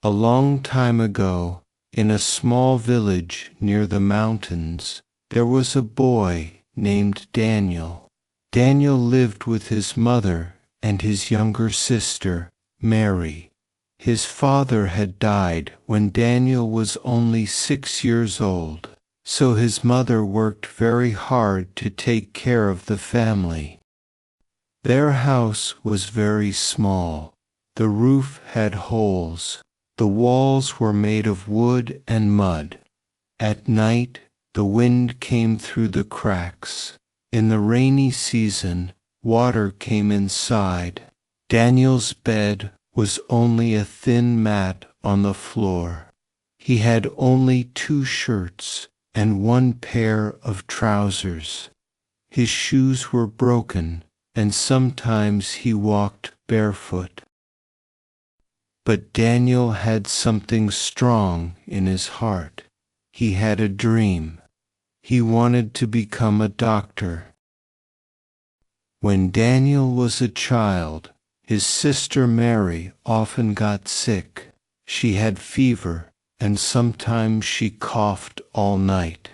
A long time ago, in a small village near the mountains, there was a boy named Daniel. Daniel lived with his mother and his younger sister, Mary. His father had died when Daniel was only 6 years old, so his mother worked very hard to take care of the family. Their house was very small. The roof had holes. The walls were made of wood and mud. At night, the wind came through the cracks. In the rainy season, water came inside. Daniel's bed was only a thin mat on the floor. He had only 2 shirts and 1 pair of trousers. His shoes were broken, and sometimes he walked barefoot. But Daniel had something strong in his heart. He had a dream. He wanted to become a doctor. When Daniel was a child, his sister Mary often got sick. She had fever, and sometimes she coughed all night.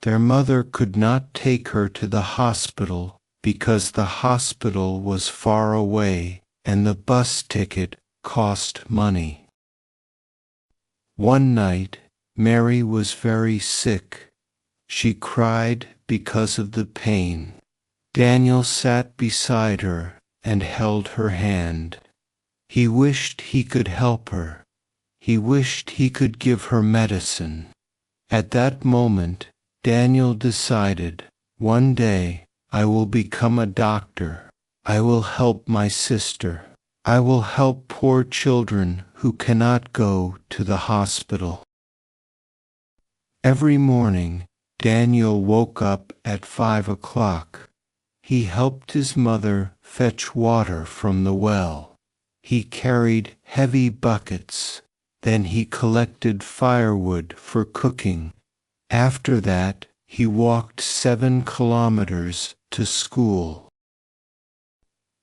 Their mother could not take her to the hospital because the hospital was far away and the bus ticket cost money. One night, Mary was very sick. She cried because of the pain. Daniel sat beside her and held her hand. He wished he could help her. He wished he could give her medicine. At that moment, Daniel decided, one day, I will become a doctor. I will help my sister. I will help poor children who cannot go to the hospital. Every morning, Daniel woke up at 5 o'clock. He helped his mother fetch water from the well. He carried heavy buckets. Then he collected firewood for cooking. After that, he walked 7 kilometers to school.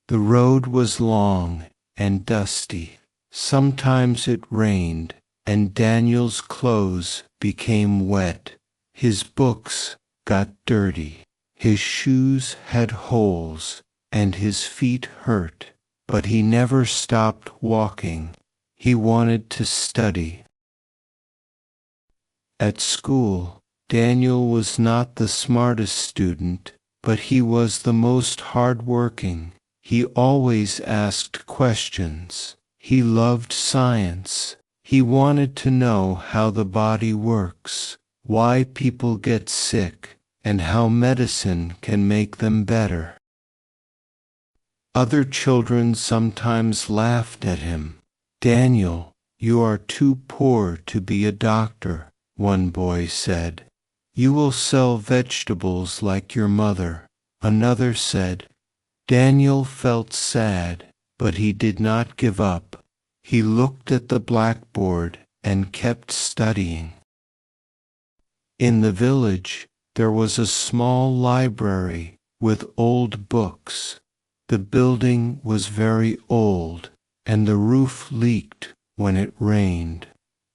The road was long and dusty. Sometimes it rained, and Daniel's clothes became wet. His books got dirty. His shoes had holes, and his feet hurt, but he never stopped walking. He wanted to study. At school, Daniel was not the smartest student, but he was the most hard-working. He always asked questions. He loved science. He wanted to know how the body works, why people get sick, and how medicine can make them better. Other children sometimes laughed at him. "Daniel, you are too poor to be a doctor," one boy said. "You will sell vegetables like your mother," another said. Daniel felt sad, but he did not give up. He looked at the blackboard and kept studying. In the village, there was a small library with old books. The building was very old, and the roof leaked when it rained.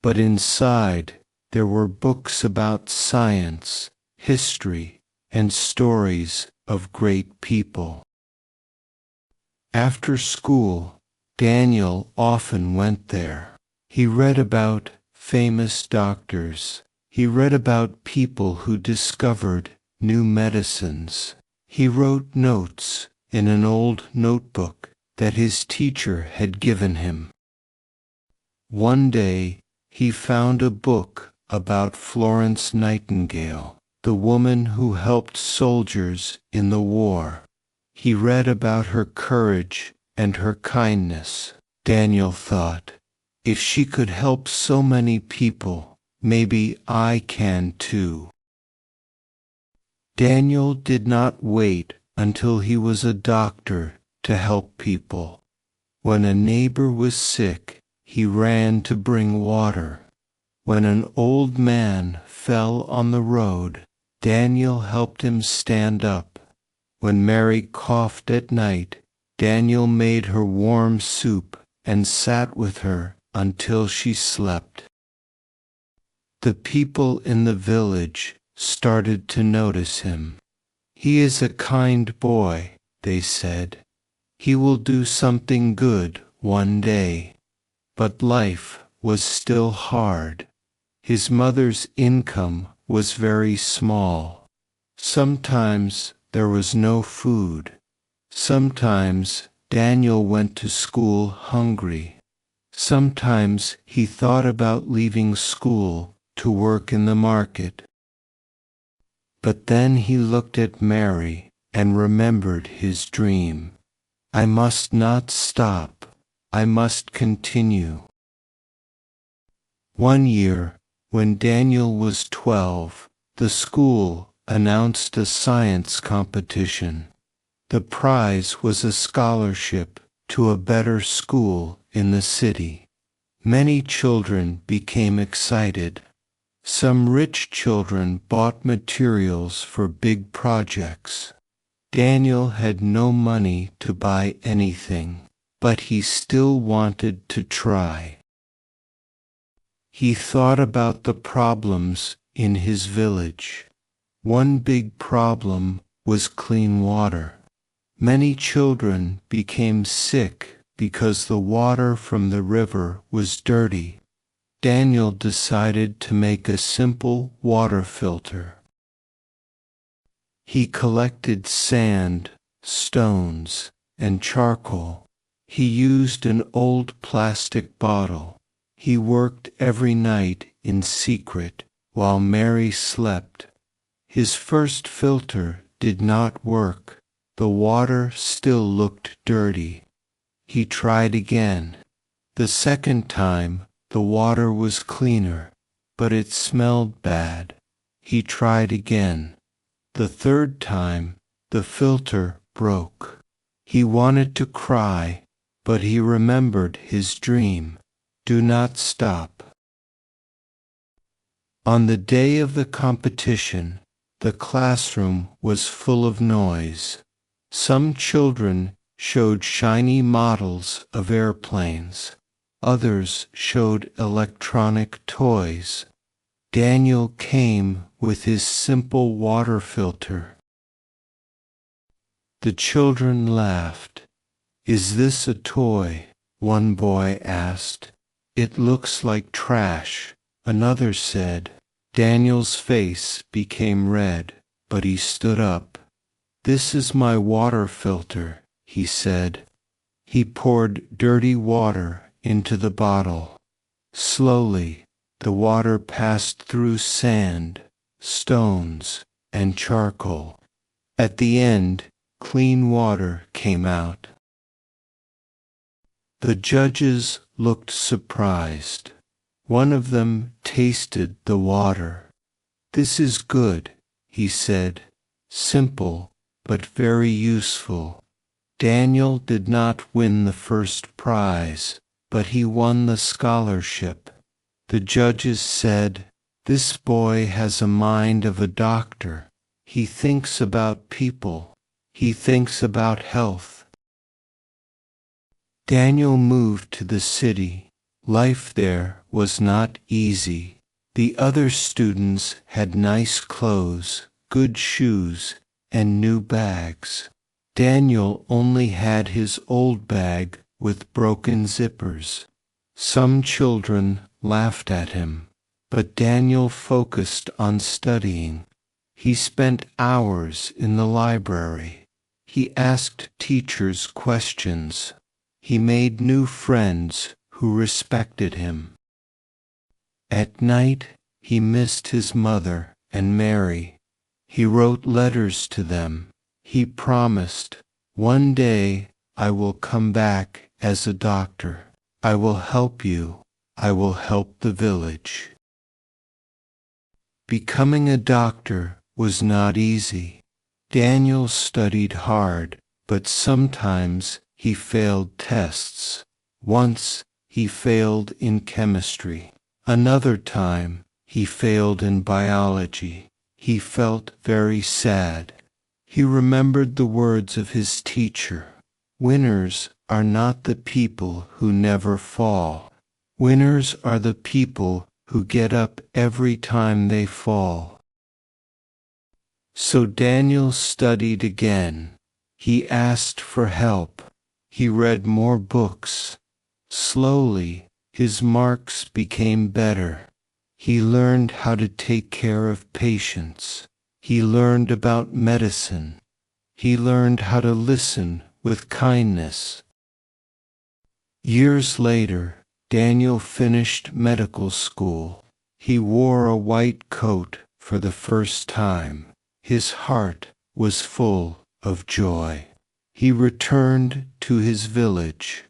But inside, there were books about science, history, and stories of great people. After school, Daniel often went there. He read about famous doctors. He read about people who discovered new medicines. He wrote notes in an old notebook that his teacher had given him. One day, he found a book about Florence Nightingale, the woman who helped soldiers in the war. He read about her courage and her kindness. Daniel thought, if she could help so many people, maybe I can too. Daniel did not wait until he was a doctor to help people. When a neighbor was sick, he ran to bring water. When an old man fell on the road, Daniel helped him stand up. When Mary coughed at night, Daniel made her warm soup and sat with her until she slept. The people in the village started to notice him. "He is a kind boy," they said. "He will do something good one day." But life was still hard. His mother's income was very small. Sometimes there was no food. Sometimes Daniel went to school hungry. Sometimes he thought about leaving school to work in the market. But then he looked at Mary and remembered his dream. "I must not stop. I must continue." One year, when Daniel was 12, the school announced a science competition. The prize was a scholarship to a better school in the city. Many children became excited. Some rich children bought materials for big projects. Daniel had no money to buy anything, but he still wanted to try. He thought about the problems in his village. One big problem was clean water. Many children became sick because the water from the river was dirty. Daniel decided to make a simple water filter. He collected sand, stones, and charcoal. He used an old plastic bottle. He worked every night in secret while Mary slept. His first filter did not work. The water still looked dirty. He tried again. The second time, the water was cleaner, but it smelled bad. He tried again. The third time, the filter broke. He wanted to cry, but he remembered his dream. Do not stop. On the day of the competition, the classroom was full of noise. Some children showed shiny models of airplanes. Others showed electronic toys. Daniel came with his simple water filter. The children laughed. "Is this a toy?" one boy asked. "It looks like trash," another said. Daniel's face became red, but he stood up. "This is my water filter," he said. He poured dirty water into the bottle. Slowly, the water passed through sand, stones, and charcoal. At the end, clean water came out. The judges looked surprised. One of them tasted the water. "This is good," he said. "Simple, but very useful." Daniel did not win the first prize, but he won the scholarship. The judges said, "This boy has a mind of a doctor. He thinks about people. He thinks about health." Daniel moved to the city. Life there was not easy. The other students had nice clothes, good shoes, and new bags. Daniel only had his old bag with broken zippers. Some children laughed at him, but Daniel focused on studying. He spent hours in the library. He asked teachers questions. He made new friends who respected him. At night, he missed his mother and Mary. He wrote letters to them. He promised, "One day I will come back as a doctor. I will help you. I will help the village." Becoming a doctor was not easy. Daniel studied hard, but sometimes he failed tests. Once, he failed in chemistry. Another time, he failed in biology. He felt very sad. He remembered the words of his teacher, "Winners are not the people who never fall. Winners are the people who get up every time they fall. So Daniel studied again. He asked for help. He read more books. Slowly, his marks became better. He learned how to take care of patients. He learned about medicine. He learned how to listen with kindness. Years later, Daniel finished medical school. He wore a white coat for the first time. His heart was full of joy. He returned to his village.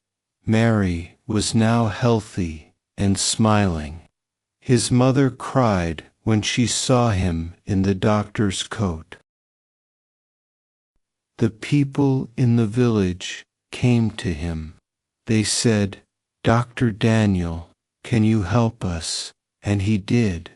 Mary was now healthy and smiling. His mother cried when she saw him in the doctor's coat. The people in the village came to him. They said, "Dr. Daniel, can you help us?" And he did.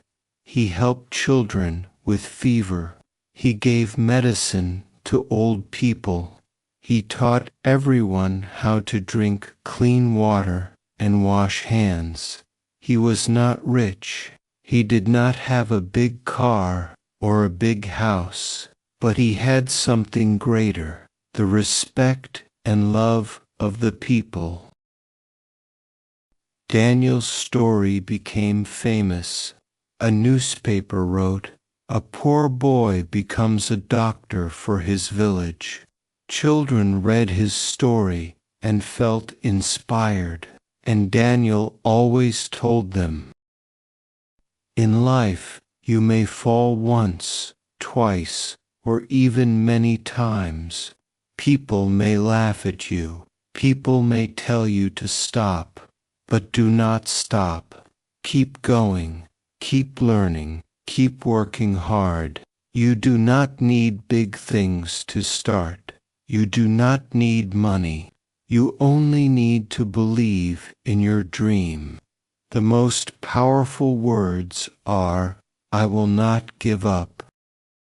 He helped children with fever. He gave medicine to old people. He taught everyone how to drink clean water and wash hands. He was not rich. He did not have a big car or a big house, but he had something greater, the respect and love of the people. Daniel's story became famous. A newspaper wrote, "A poor boy becomes a doctor for his village." Children read his story and felt inspired, and Daniel always told them, "In life, you may fall once, twice, or even many times. People may laugh at you. People may tell you to stop. But do not stop. Keep going. Keep learning. Keep working hard. You do not need big things to start. You do not need money. You only need to believe in your dream." The most powerful words are, "I will not give up.